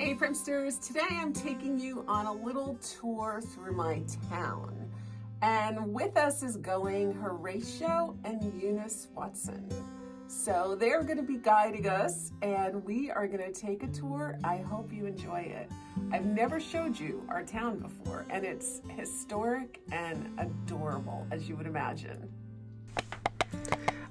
Hey Primsters, today I'm taking you on a little tour through my town. And with us is going Horatio and Eunice Watson. So they're going to be guiding us and we are going to take a tour. I hope you enjoy it. I've never showed you our town before and it's historic and adorable, as you would imagine.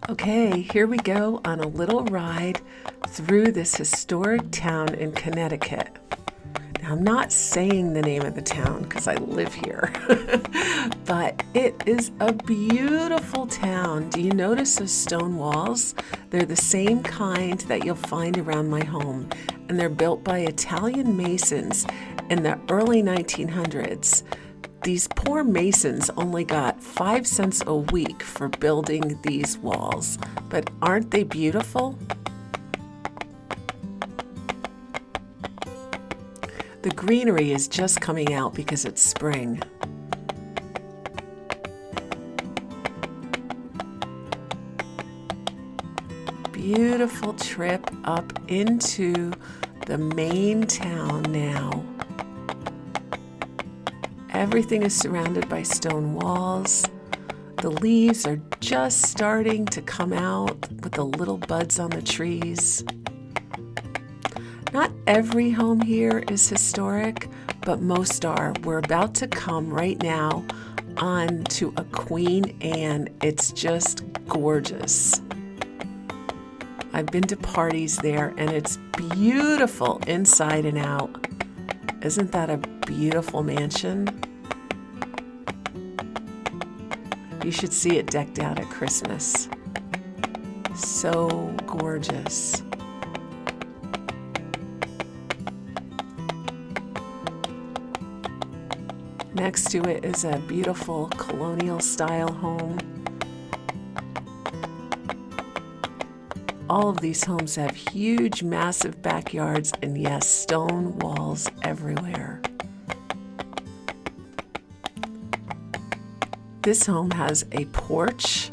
Okay, here we go on a little ride through this historic town in Connecticut. Now, I'm not saying the name of the town because I live here, but it is a beautiful town. Do you notice those stone walls? They're the same kind that you'll find around my home, and they're built by Italian masons in the early 1900s. These poor masons only got 5 cents a week for building these walls, but aren't they beautiful? The greenery is just coming out because it's spring. Beautiful trip up into the main town now. Everything is surrounded by stone walls. The leaves are just starting to come out with the little buds on the trees. Not every home here is historic, but most are. We're about to come right now on to a Queen Anne. It's just gorgeous. I've been to parties there and it's beautiful inside and out. Isn't that a beautiful mansion? You should see it decked out at Christmas. So gorgeous. Next to it is a beautiful colonial style home. All of these homes have huge, massive backyards and yes, stone walls everywhere. This home has a porch,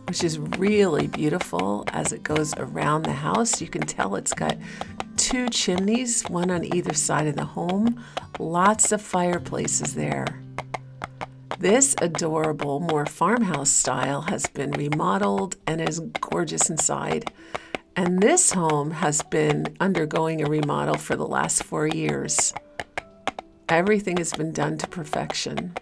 which is really beautiful as it goes around the house. You can tell it's got 2 chimneys, one on either side of the home. Lots of fireplaces there. This adorable, more farmhouse style has been remodeled and is gorgeous inside. And this home has been undergoing a remodel for the last 4 years. Everything has been done to perfection.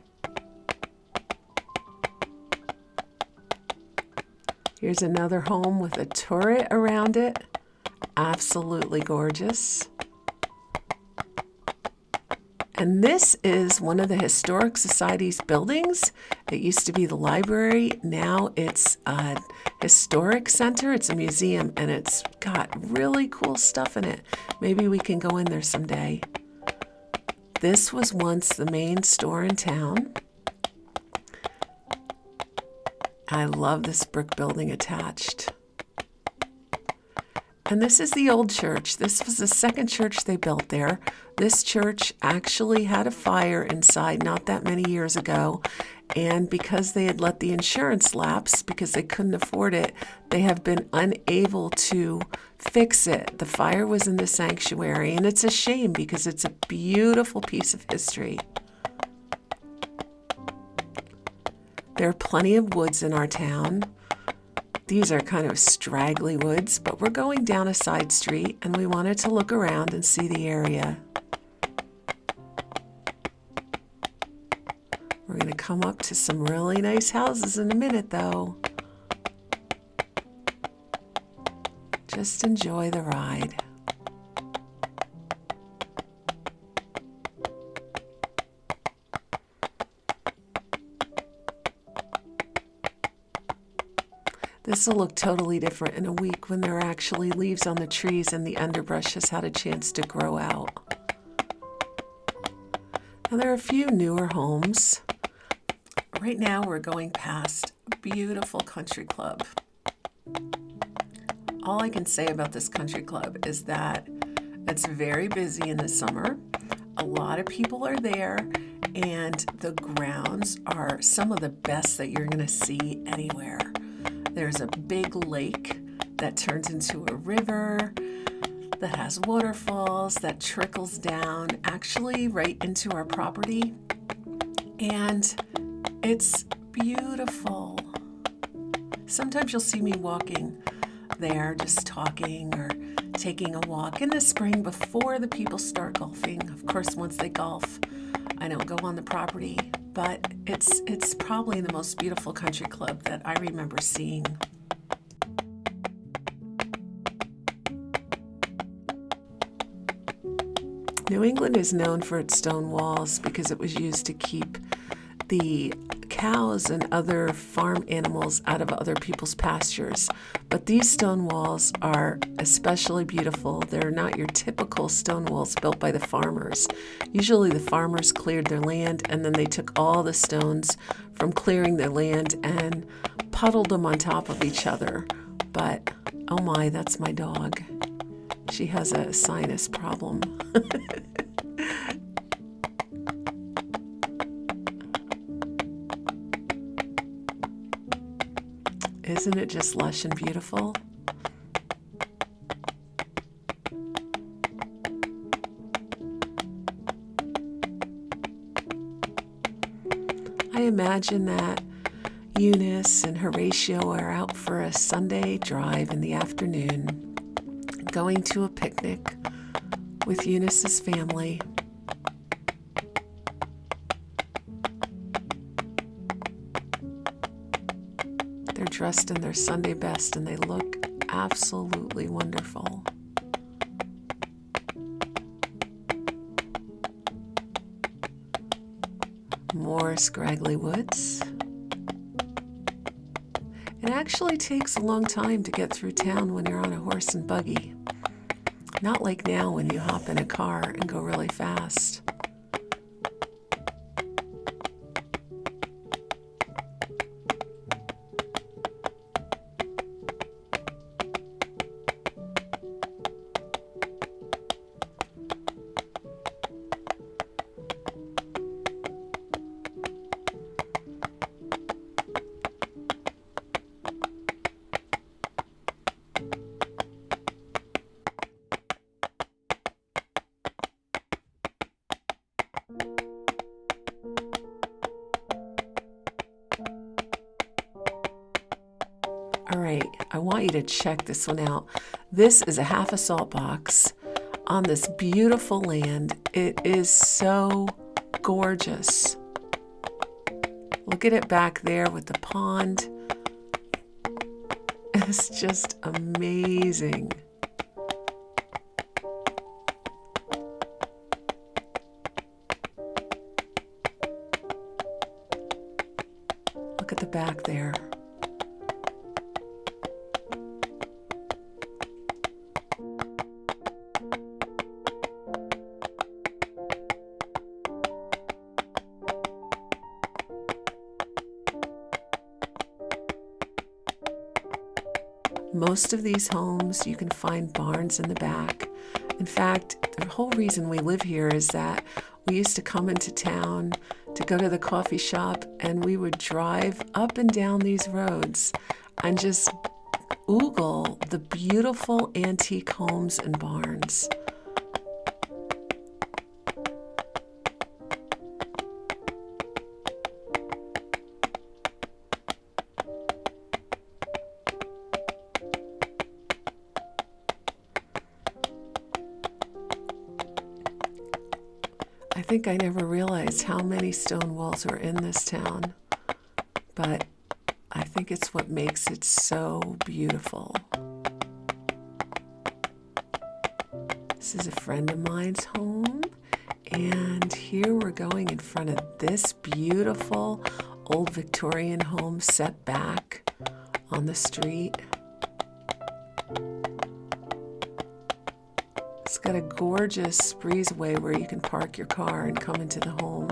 Here's another home with a turret around it. Absolutely gorgeous. And this is one of the Historic Society's buildings. It used to be the library. Now it's a historic center. It's a museum and it's got really cool stuff in it. Maybe we can go in there someday. This was once the main store in town. I love this brick building attached. And this is the old church. This was the second church they built there. This church actually had a fire inside not that many years ago. And because they had let the insurance lapse because they couldn't afford it, they have been unable to fix it. The fire was in the sanctuary, and it's a shame because it's a beautiful piece of history. There are plenty of woods in our town. These are kind of straggly woods, but we're going down a side street and we wanted to look around and see the area. We're going to come up to some really nice houses in a minute though. Just enjoy the ride. This will look totally different in a week when there are actually leaves on the trees and the underbrush has had a chance to grow out. Now there are a few newer homes. Right now we're going past a beautiful country club. All I can say about this country club is that it's very busy in the summer. A lot of people are there and the grounds are some of the best that you're going to see anywhere. There's a big lake that turns into a river. that has waterfalls that trickles down actually right into our property. And it's beautiful. Sometimes you'll see me walking there, just talking or taking a walk in the spring before the people start golfing. Of course, once they golf, I don't go on the property, but it's probably the most beautiful country club that I remember seeing. New England is known for its stone walls because it was used to keep the cows and other farm animals out of other people's pastures. But these stone walls are especially beautiful. They're not your typical stone walls built by the farmers. Usually the farmers cleared their land and then they took all the stones from clearing their land and puddled them on top of each other. But oh my, that's my dog. She has a sinus problem. Isn't it just lush and beautiful? I imagine that Eunice and Horatio are out for a Sunday drive in the afternoon, going to a picnic with Eunice's family. They're dressed in their Sunday best and they look absolutely wonderful. More scraggly woods. It actually takes a long time to get through town when you're on a horse and buggy. Not like now when you hop in a car and go really fast. All right, I want you to check this one out. This is a half a salt box on this beautiful land. It is so gorgeous. Look at it back there with the pond. It's just amazing. Look at the back there. Most of these homes, you can find barns in the back. In fact, the whole reason we live here is that we used to come into town to go to the coffee shop and we would drive up and down these roads and just oogle the beautiful antique homes and barns. I think I never realized how many stone walls are in this town, but I think it's what makes it so beautiful. This is a friend of mine's home, and here we're going in front of this beautiful old Victorian home set back on the street. It's got a gorgeous breezeway where you can park your car and come into the home.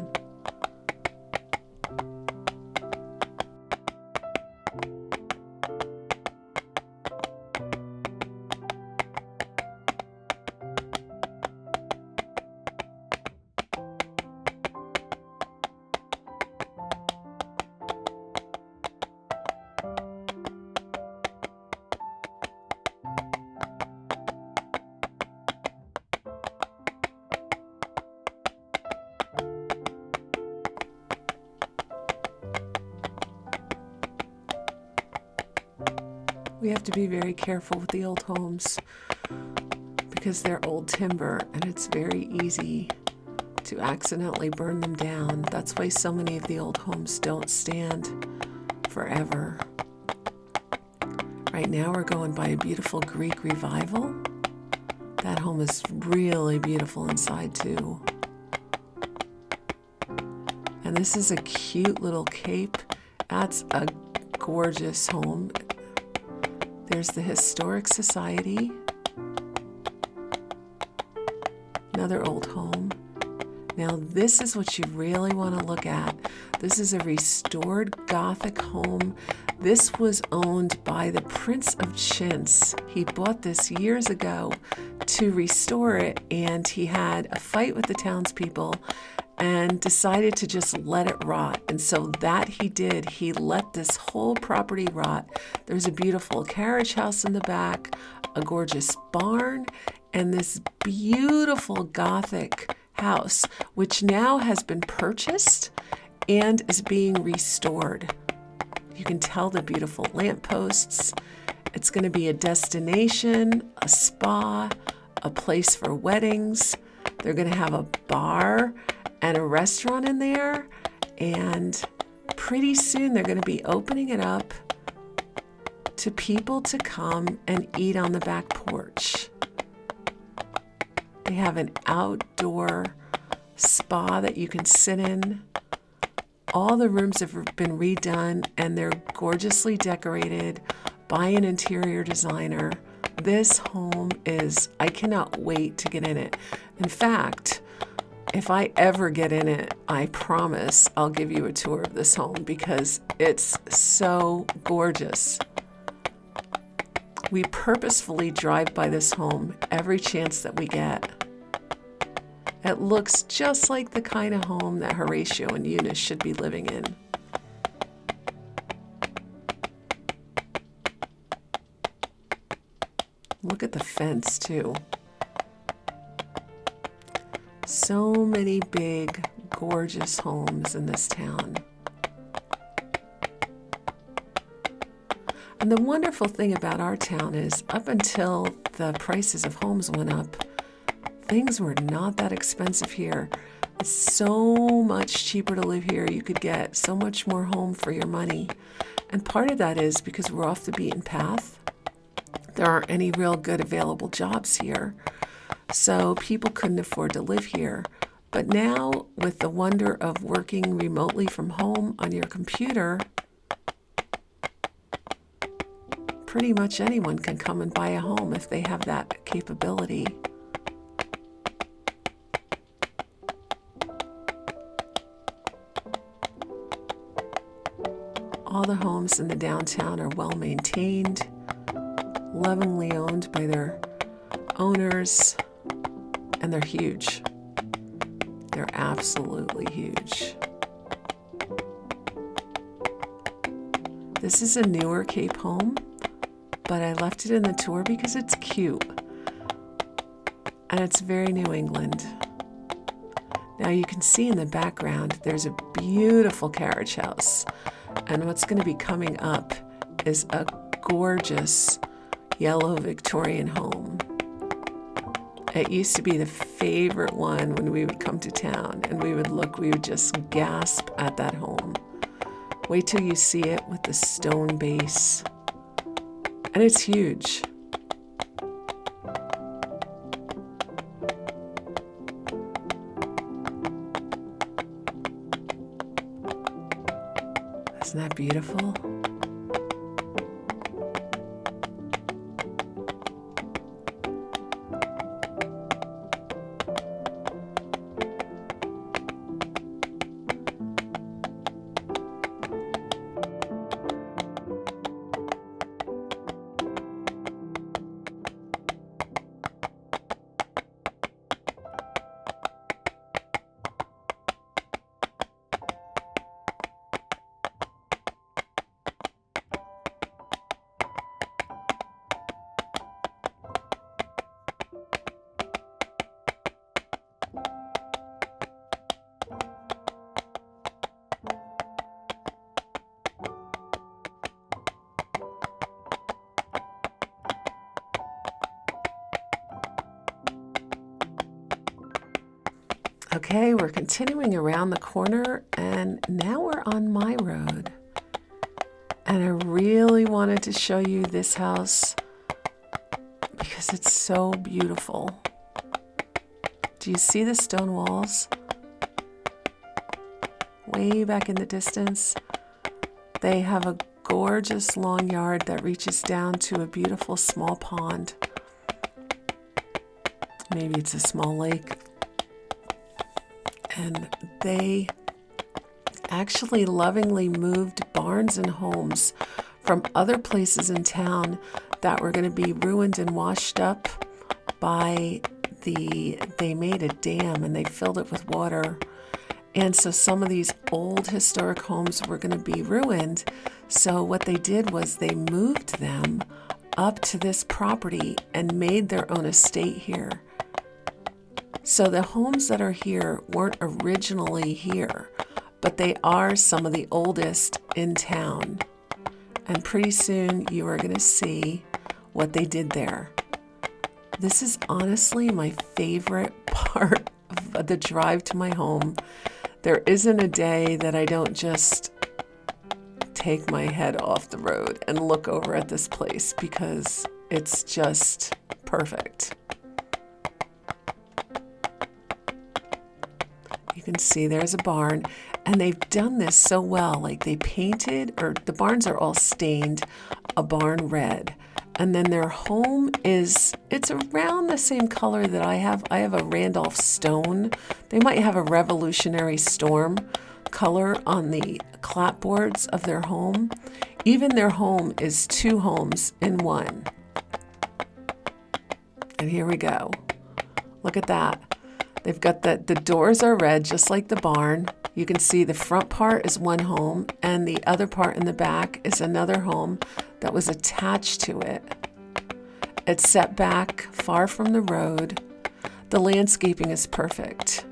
We have to be very careful with the old homes because they're old timber and it's very easy to accidentally burn them down. That's why so many of the old homes don't stand forever. Right now we're going by a beautiful Greek revival. That home is really beautiful inside too. And this is a cute little cape. That's a gorgeous home. There's the Historic Society. Another old home. Now this is what you really want to look at. This is a restored Gothic home. This was owned by the Prince of Chintz. He bought this years ago to restore it, and he had a fight with the townspeople and decided to just let it rot. And so that he did. He let this whole property rot. There's a beautiful carriage house in the back, a gorgeous barn, and this beautiful Gothic house, which now has been purchased and is being restored. You can tell the beautiful lampposts. It's going to be a destination, a spa, a place for weddings. They're going to have a bar and a restaurant in there, and pretty soon they're going to be opening it up to people to come and eat on the back porch. They have an outdoor spa that you can sit in. All the rooms have been redone and they're gorgeously decorated by an interior designer. This home I cannot wait to get in it. In fact, if I ever get in it, I promise I'll give you a tour of this home because it's so gorgeous. We purposefully drive by this home every chance that we get. It looks just like the kind of home that Horatio and Eunice should be living in. Look at the fence too. So many big, gorgeous homes in this town. And the wonderful thing about our town is up until the prices of homes went up, things were not that expensive here. It's so much cheaper to live here. You could get so much more home for your money. And part of that is because we're off the beaten path. There aren't any real good available jobs here. So people couldn't afford to live here. But now, with the wonder of working remotely from home on your computer, pretty much anyone can come and buy a home if they have that capability. All the homes in the downtown are well maintained, lovingly owned by their owners, and they're huge. They're absolutely huge. This is a newer Cape home, but I left it in the tour because it's cute. And it's very New England. Now you can see in the background, there's a beautiful carriage house. And what's going to be coming up is a gorgeous yellow Victorian home. It used to be the favorite one when we would come to town and we would just gasp at that home. Wait till you see it with the stone base. And it's huge. Isn't that beautiful? Okay, we're continuing around the corner, and now we're on my road. And I really wanted to show you this house because it's so beautiful. Do you see the stone walls? Way back in the distance, they have a gorgeous long yard that reaches down to a beautiful small pond. Maybe it's a small lake. And they actually lovingly moved barns and homes from other places in town that were going to be ruined and washed up by they made a dam and they filled it with water. And so some of these old historic homes were going to be ruined. So what they did was they moved them up to this property and made their own estate here. So the homes that are here weren't originally here, but they are some of the oldest in town. And pretty soon you are going to see what they did there. This is honestly my favorite part of the drive to my home. There isn't a day that I don't just take my head off the road and look over at this place because it's just perfect. You can see there's a barn, and they've done this so well. Like they painted, or the barns are all stained a barn red. And then their home it's around the same color that I have. I have a Randolph stone. They might have a Revolutionary Storm color on the clapboards of their home. Even their home is two homes in one. And here we go. Look at that. They've got the doors are red, just like the barn. You can see the front part is one home, and the other part in the back is another home that was attached to it. It's set back far from the road. The landscaping is perfect.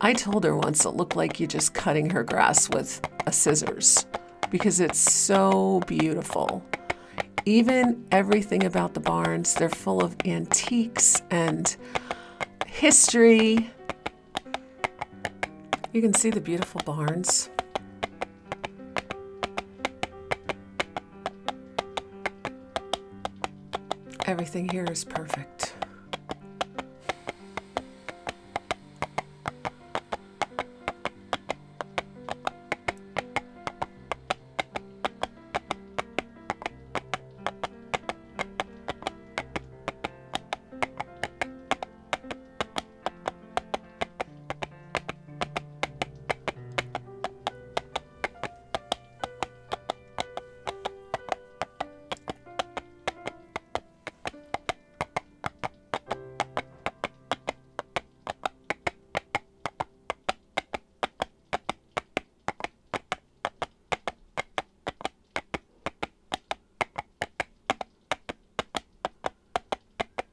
I told her once it looked like you're just cutting her grass with a scissors because it's so beautiful. Even everything about the barns, they're full of antiques and history. You can see the beautiful barns. Everything here is perfect.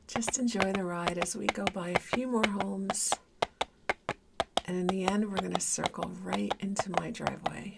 Just enjoy the ride as we go by a few more homes. And in the end, we're going to circle right into my driveway.